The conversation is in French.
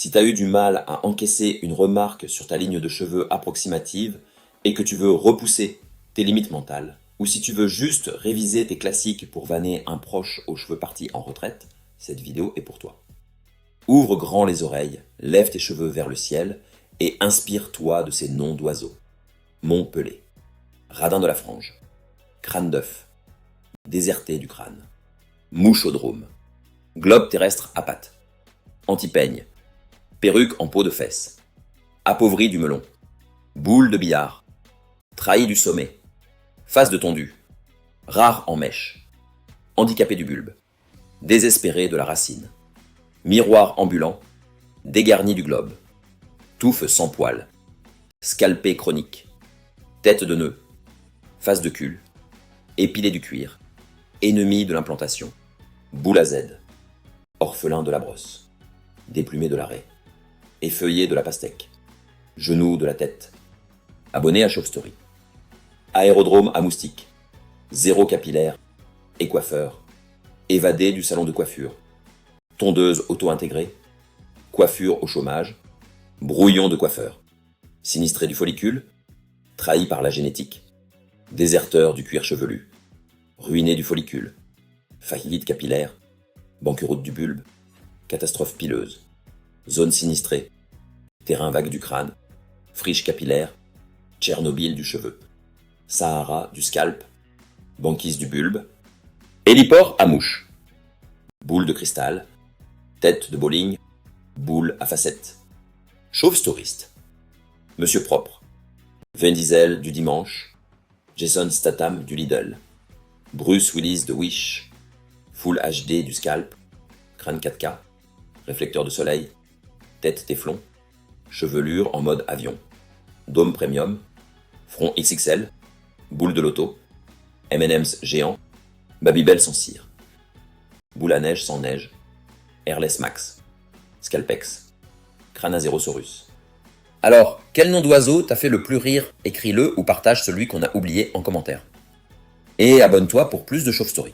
Si tu as eu du mal à encaisser une remarque sur ta ligne de cheveux approximative et que tu veux repousser tes limites mentales, ou si tu veux juste réviser tes classiques pour vanner un proche aux cheveux partis en retraite, cette vidéo est pour toi. Ouvre grand les oreilles, lève tes cheveux vers le ciel et inspire-toi de ces noms d'oiseaux. Montpelé, radin de la frange, crâne d'œuf, déserté du crâne, mouchaudrome, globe terrestre à pattes, antipeigne, perruque en peau de fesse, appauvri du melon, boule de billard, trahi du sommet, face de tondu, rare en mèche, handicapé du bulbe, désespéré de la racine, miroir ambulant, dégarni du globe, touffe sans poil, scalpé chronique, tête de nœud, face de cul, épilé du cuir, ennemi de l'implantation, boule à Z, orphelin de la brosse, déplumé de l'arrêt, effeuillé de la pastèque, genou de la tête, abonné à Chauve Story, aérodrome à moustique, zéro capillaire, et coiffeur, évadé du salon de coiffure, tondeuse auto-intégrée, coiffure au chômage, brouillon de coiffeur, sinistré du follicule, trahi par la génétique, déserteur du cuir chevelu, ruiné du follicule, faillite capillaire, banqueroute du bulbe, catastrophe pileuse, zone sinistrée, terrain vague du crâne, friche capillaire, Tchernobyl du cheveu, Sahara du scalp, banquise du bulbe, héliport à mouche, boule de cristal, tête de bowling, boule à facettes, chauve-stouriste, monsieur propre, Vin Diesel du dimanche, Jason Statham du Lidl, Bruce Willis de Wish, Full HD du scalp, crâne 4K, réflecteur de soleil, tête téflon, chevelure en mode avion, dôme premium, front XXL, boule de loto, M&M's géant, Babybel sans cire, boule à neige sans neige, Airless Max, Scalpex, Cranazerosaurus. Alors, quel nom d'oiseau t'a fait le plus rire? Écris-le ou partage celui qu'on a oublié en commentaire. Et abonne-toi pour plus de Chauve Story.